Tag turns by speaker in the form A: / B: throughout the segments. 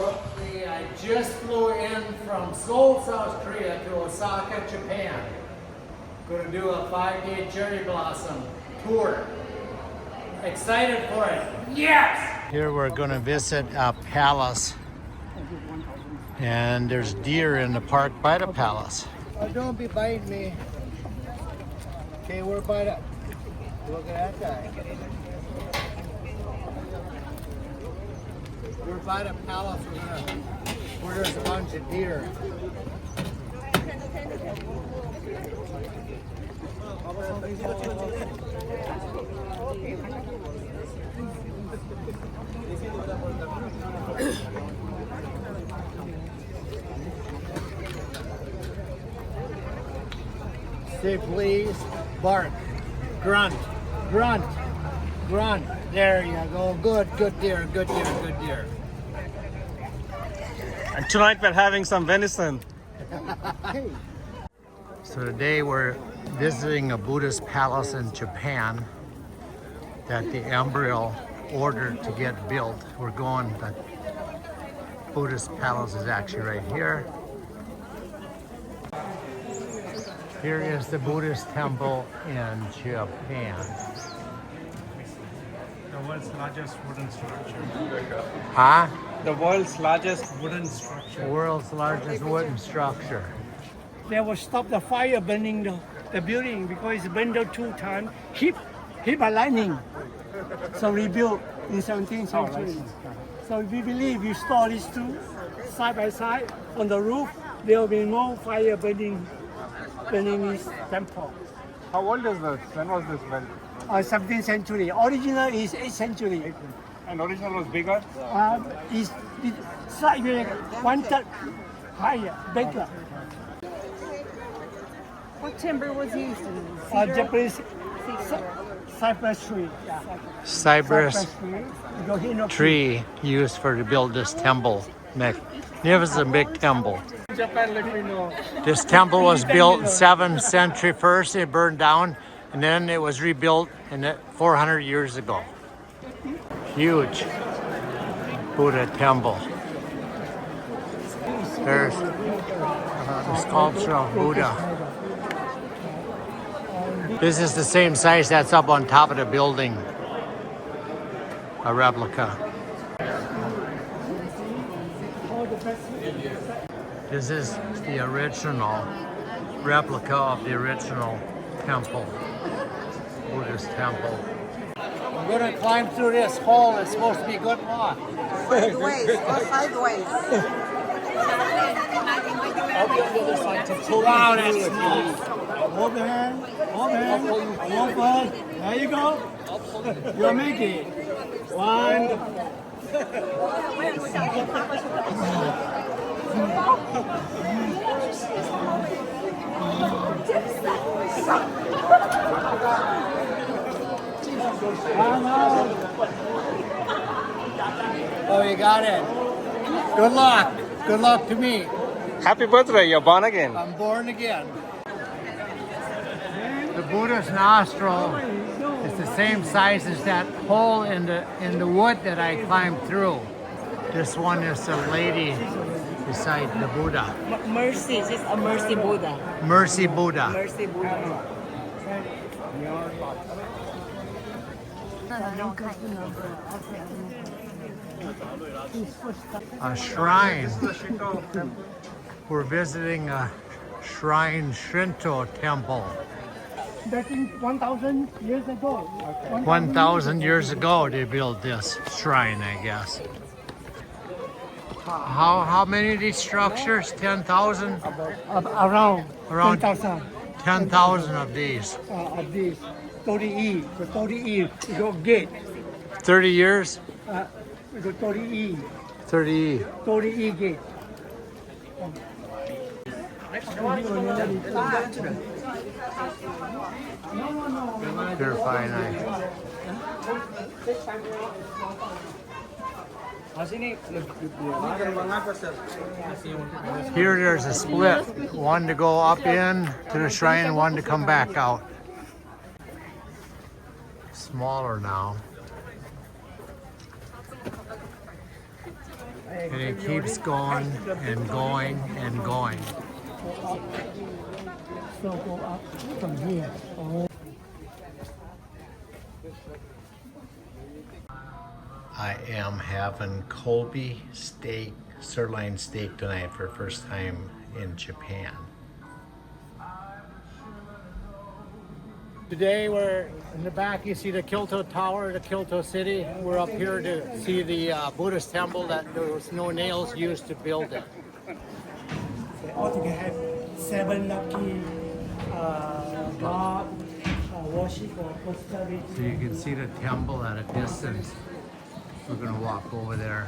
A: I just flew in from Seoul, South Korea to Osaka, Japan. Going to do a 5-day cherry blossom tour. Excited for it. Yes! Here we're going to visit a palace. And there's deer in the park by the palace.
B: Oh, don't be biting me. Okay, we're by the... Look at that guy. We're by the palace where there's a bunch of deer. Say please, bark, grunt, grunt, grunt. There you go. Good deer, good deer, good deer.
C: And tonight we're having some venison.
A: So today we're visiting a Buddhist palace in Japan that the embryo ordered to get built. We're going, the Buddhist palace is actually right here. Here is the Buddhist temple in Japan.
C: The world's largest wooden structure.
A: Huh?
C: The world's largest wooden structure.
A: World's largest wooden structure.
B: They will stop the fire burning the building because it's burned out 2 times. Hit by lightning. So rebuilt in 17th century. So we believe you store these two side by side on the roof, there will be no fire burning this temple.
C: How old is this? When was this built?
B: 17th century. Original is 8th century.
C: And original was bigger?
B: Is slightly 1/3 higher, bigger.
D: What timber was used?
B: Japanese cypress tree. Yeah.
A: Cypress
B: tree.
A: tree used to build this temple. Magnificent big temple.
C: Japan, let me know.
A: This temple was built in 7th century first. It burned down, and then it was rebuilt in 400 years ago. Huge Buddha temple. There's the sculpture of Buddha. This is the same size that's up on top of the building. A replica. This is the original replica of the original temple, Buddhist temple. I'm going to climb through this hole. It's supposed to be good luck.
D: Sideways, go sideways.
A: I'll be on the other side to pull
B: Wow,
A: you
B: that's
A: through
B: nice. Hold the hand, hold the hand, hold the hand. There you go. You'll make it. 1. Oh, you got it. Good luck. Good luck to me.
C: Happy birthday, you're born again.
B: I'm born again.
A: The Buddha's nostril is the same size as that hole in the wood that I climbed through. This one is a lady beside the Buddha.
D: Mercy, it's a mercy Buddha.
A: Mercy Buddha.
D: Mercy Buddha.
A: A shrine. We're visiting a shrine Shinto temple.
B: Back in 1,000 years ago.
A: 1,000 years ago they built this shrine, I guess. How many of these structures? 10,000?
B: Around 10,000
A: 10,000 of these.
B: of these. 30E. The 30E. You go gate.
A: 30 years?
B: You go 30E.
A: 30.
B: 30E gate.
A: Purify knife. Here there's a split. One to go up in to the shrine, one to come back out. Smaller now. And it keeps going and going and going.
B: So go up from here. Oh.
A: I am having Kobe steak, sirloin steak tonight for the first time in Japan. Today we're in the back, you see the Kyoto Tower, the Kyoto City. We're up here to see the Buddhist temple that there was no nails used to build it.
B: They altogether have 7 lucky God worship or prosperity.
A: So you can see the temple at a distance. We're gonna walk over there.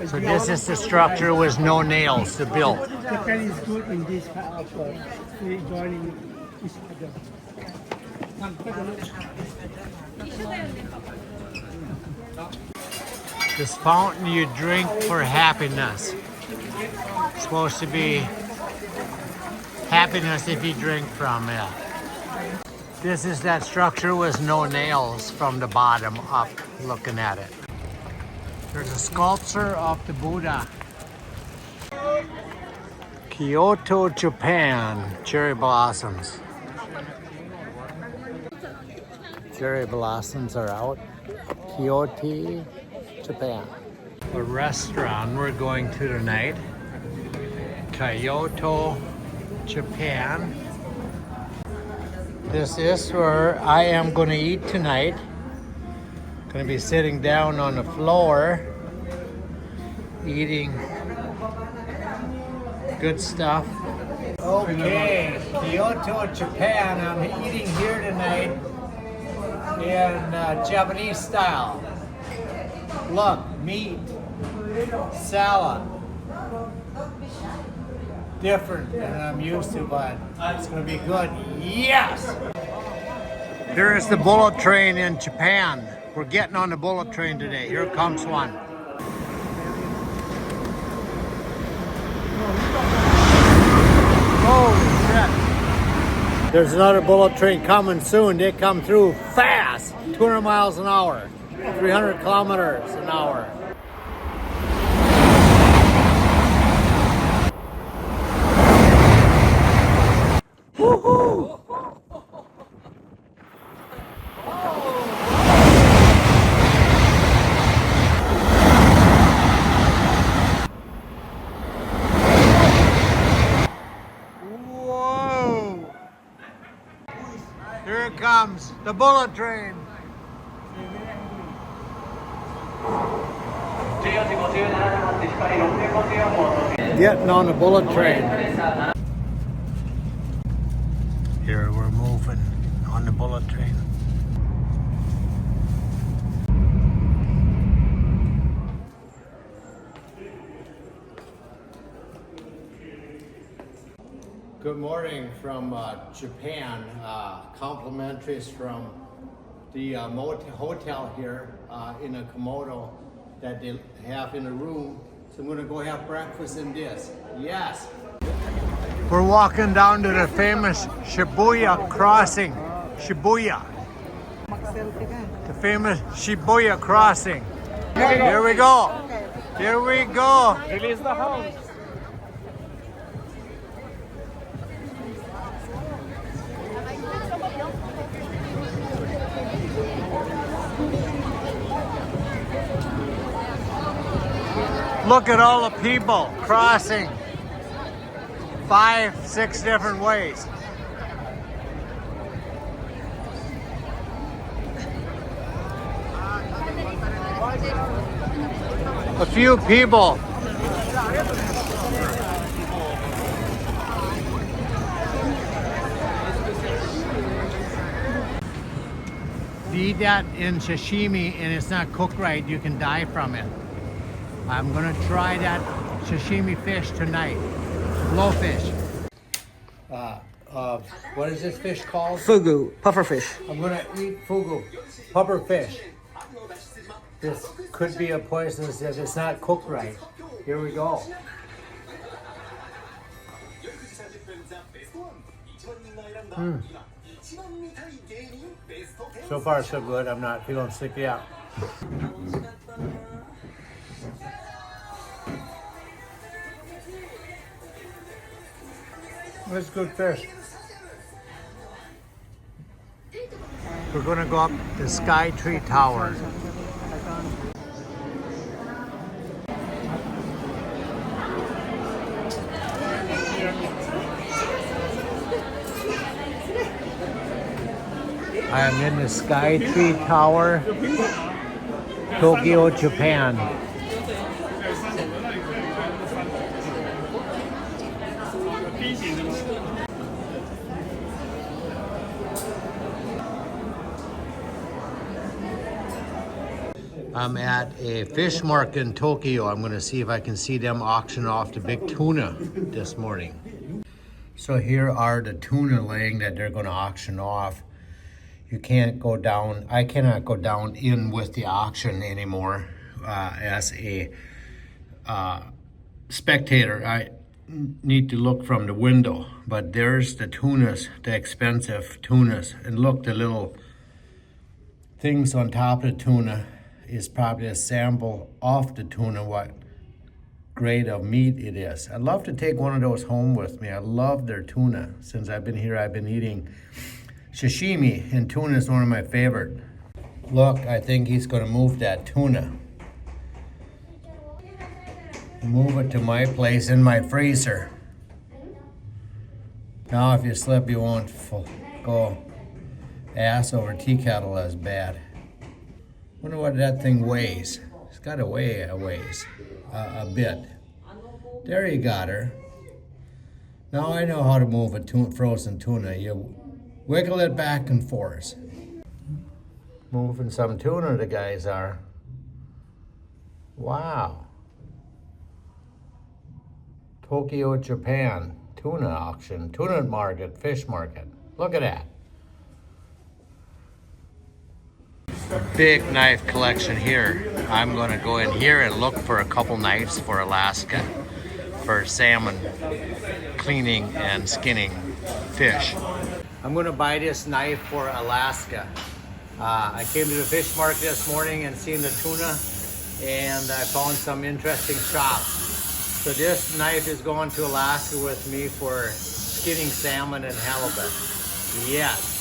A: So this is the structure with no nails to build.
B: Japan is good in this kind of joining each other.
A: This fountain you drink for happiness. It's supposed to be happiness if you drink from it. This is that structure with no nails from the bottom up, looking at it. There's a sculpture of the Buddha. Kyoto, Japan, cherry blossoms. Cherry blossoms are out. Kyoto, Japan. A restaurant we're going to tonight. Kyoto, Japan. This is where I am going to eat tonight. Going to be sitting down on the floor, eating good stuff. Okay, Kyoto, Japan. I'm eating here tonight in Japanese style. Look, meat, salad. Different than I'm used to, but it's going to be good. Yes! There is the bullet train in Japan. We're getting on the bullet train today. Here comes one. Oh, shit. There's another bullet train coming soon. They come through fast. 200 miles an hour. 300 kilometers an hour. Woohoo! Whoa! Here it comes, the bullet train. Getting on the bullet train. Here we're moving on the bullet train. Good morning from Japan. Complimentaries from the hotel here in a Komodo that they have in a room. So I'm going to go have breakfast in this. Yes. We're walking down to the famous Shibuya crossing. Shibuya. The famous Shibuya crossing. Here we go. Here we go.
C: Release the house.
A: Look at all the people crossing 5, 6 different ways. A few people. If you eat that in sashimi and it's not cooked right, you can die from it. I'm gonna try that sashimi fish tonight. Blowfish. What is this fish called?
D: Fugu, pufferfish.
A: I'm gonna eat fugu, puffer fish. This could be a poisonous if it's not cooked right. Here we go. So far so good, I'm not feeling sick yet.
C: That's good fish.
A: We're gonna go up the Sky Tree Tower. I am in the Sky Tree Tower, Tokyo, Japan. I'm at a fish market in Tokyo. I'm going to see if I can see them auction off the big tuna this morning. So here are the tuna laying that they're going to auction off. You can't go down, I cannot go down in with the auction anymore as a spectator. I need to look from the window, but there's the tunas, the expensive tunas. And look, the little things on top of the tuna is probably a sample of the tuna, what grade of meat it is. I'd love to take one of those home with me. I love their tuna. Since I've been here, I've been eating sashimi, and tuna is one of my favorite. Look, I think he's gonna move that tuna. Move it to my place in my freezer. Now if you slip, you won't go ass over tea kettle as bad. Wonder what that thing weighs. It's got to weigh a bit. There you got her. Now I know how to move a frozen tuna. You wiggle it back and forth. Moving some tuna, the guys are. Wow. Tokyo, Japan. Tuna auction, tuna market, fish market. Look at that. Big knife collection here. I'm going to go in here and look for a couple knives for Alaska for salmon cleaning and skinning fish. I'm going to buy this knife for Alaska. I came to the fish market this morning and seen the tuna, and I found some interesting shops. So this knife is going to Alaska with me for skinning salmon and halibut. Yes.